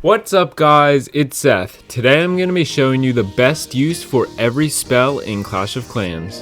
What's up guys, it's Seth. Today I'm going to be showing you the best use for every spell in Clash of Clans.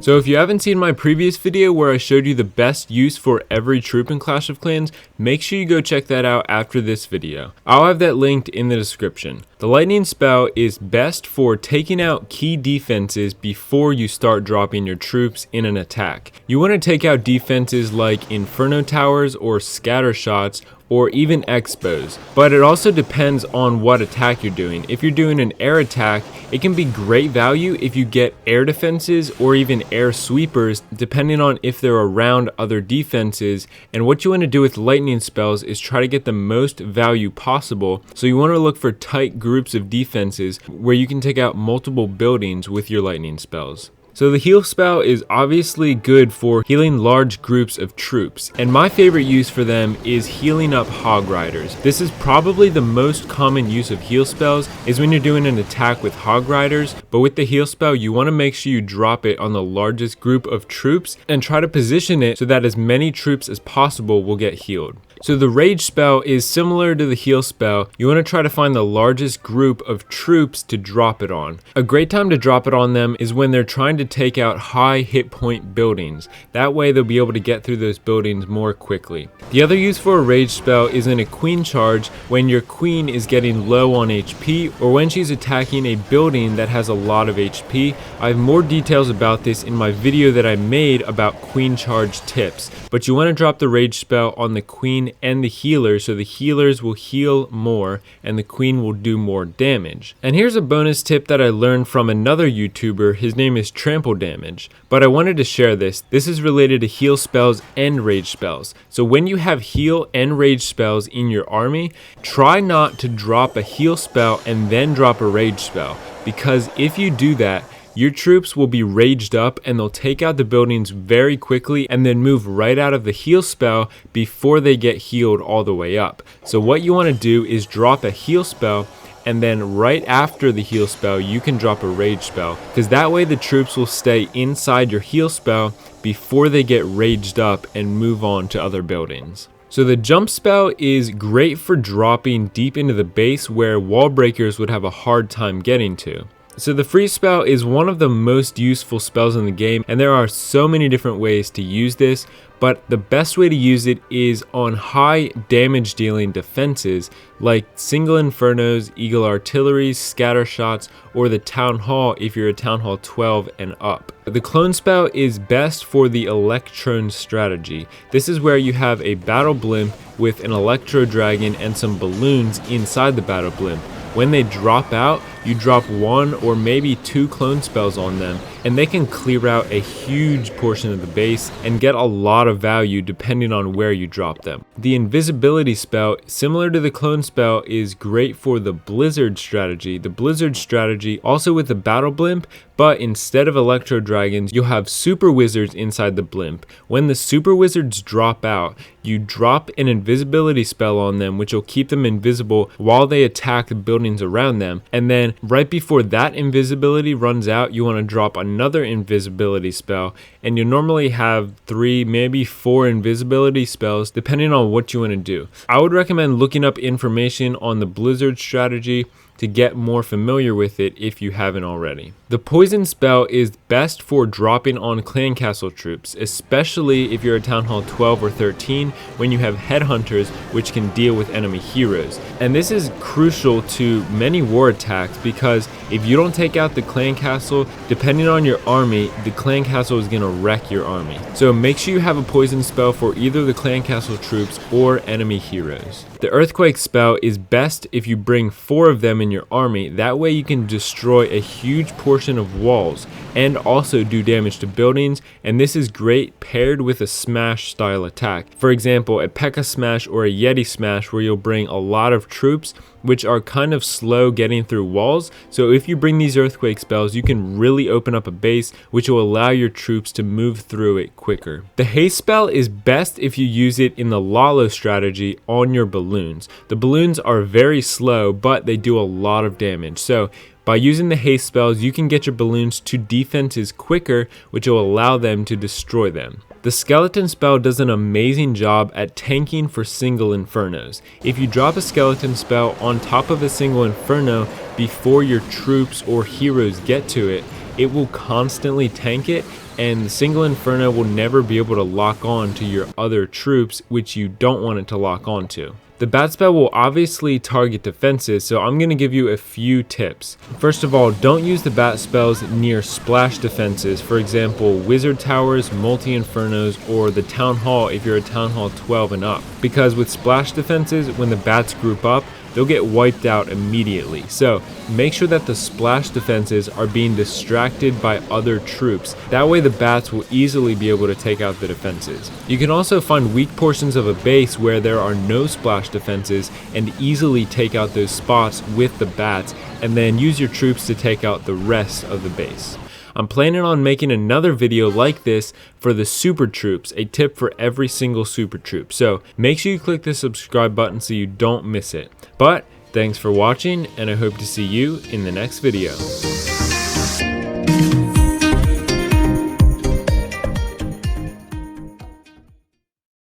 So if you haven't seen my previous video where I showed you the best use for every troop in Clash of Clans, make sure you go check that out after this video. I'll have that linked in the description. The lightning spell is best for taking out key defenses before you start dropping your troops in an attack. You want to take out defenses like Inferno Towers or Scatter Shots or even Expos, but it also depends on what attack you're doing. If you're doing an air attack, it can be great value if you get air defenses or even air sweepers, depending on if they're around other defenses. And what you want to do with lightning spells is try to get the most value possible. So you want to look for tight groups of defenses where you can take out multiple buildings with your lightning spells. So the heal spell is obviously good for healing large groups of troops, and my favorite use for them is healing up Hog Riders. This is probably the most common use of heal spells is when you're doing an attack with Hog Riders, but with the heal spell you want to make sure you drop it on the largest group of troops and try to position it so that as many troops as possible will get healed. So the rage spell is similar to the heal spell. You want to try to find the largest group of troops to drop it on. A great time to drop it on them is when they're trying to take out high hit point buildings. That way they'll be able to get through those buildings more quickly. The other use for a rage spell is in a queen charge when your queen is getting low on HP or when she's attacking a building that has a lot of HP. I have more details about this in my video that I made about queen charge tips, but you want to drop the rage spell on the queen and the healer so the healers will heal more and the queen will do more damage. And here's a bonus tip that I learned from another YouTuber. His name is Trample Damage, but I wanted to share this. This is related to heal spells and rage spells. So when you have heal and rage spells in your army, try not to drop a heal spell and then drop a rage spell, because if you do that, your troops will be raged up and they'll take out the buildings very quickly and then move right out of the heal spell before they get healed all the way up. So what you want to do is drop a heal spell, and then right after the heal spell you can drop a rage spell, because that way the troops will stay inside your heal spell before they get raged up and move on to other buildings. So the jump spell is great for dropping deep into the base where wall breakers would have a hard time getting to. So the freeze spell is one of the most useful spells in the game, and there are so many different ways to use this, but the best way to use it is on high damage dealing defenses like single infernos, eagle artillery, scatter shots, or the town hall if you're a town hall 12 and up. The clone spell is best for the electron strategy. This is where you have a battle blimp with an electro dragon and some balloons inside the battle blimp. When they drop out, you drop one or maybe two clone spells on them, and they can clear out a huge portion of the base and get a lot of value depending on where you drop them. The invisibility spell, similar to the clone spell, is great for the blizzard strategy. The blizzard strategy also with the battle blimp, but instead of electro dragons, you'll have super wizards inside the blimp. When the super wizards drop out, you drop an invisibility spell on them, which will keep them invisible while they attack the buildings around them. And then right before that invisibility runs out, you want to drop another invisibility spell, and you normally have 3, maybe 4 invisibility spells depending on what you want to do. I would recommend looking up information on the blizzard strategy to get more familiar with it if you haven't already. The poison spell is best for dropping on clan castle troops, especially if you're a town hall 12 or 13 when you have headhunters which can deal with enemy heroes. And this is crucial to many war attacks, because if you don't take out the clan castle, depending on your army, the clan castle is going to wreck your army. So make sure you have a poison spell for either the clan castle troops or enemy heroes. The earthquake spell is best if you bring 4 of them in your army. That way you can destroy a huge portion of walls and also do damage to buildings, and this is great paired with a smash style attack. For example, a P.E.K.K.A. smash or a Yeti smash, where you'll bring a lot of troops which are kind of slow getting through walls. So if you bring these earthquake spells, you can really open up a base which will allow your troops to move through it quicker. The haste spell is best if you use it in the Lalo strategy on your balloons. The balloons are very slow, but they do a lot of damage. So By using the haste spells, you can get your balloons to defenses quicker, which will allow them to destroy them. The skeleton spell does an amazing job at tanking for single infernos. If you drop a skeleton spell on top of a single inferno before your troops or heroes get to it, it will constantly tank it, and the single inferno will never be able to lock on to your other troops, which you don't want it to lock on to. The bat spell will obviously target defenses, so I'm going to give you a few tips. First of all, don't use the bat spells near splash defenses, for example, wizard towers, multi-infernos, or the town hall if you're a town hall 12 and up. Because with splash defenses, when the bats group up, they'll get wiped out immediately. So make sure that the splash defenses are being distracted by other troops. That way the bats will easily be able to take out the defenses. You can also find weak portions of a base where there are no splash defenses and easily take out those spots with the bats, and then use your troops to take out the rest of the base. I'm planning on making another video like this for the super troops, a tip for every single super troop. So make sure you click the subscribe button so you don't miss it. But thanks for watching, and I hope to see you in the next video.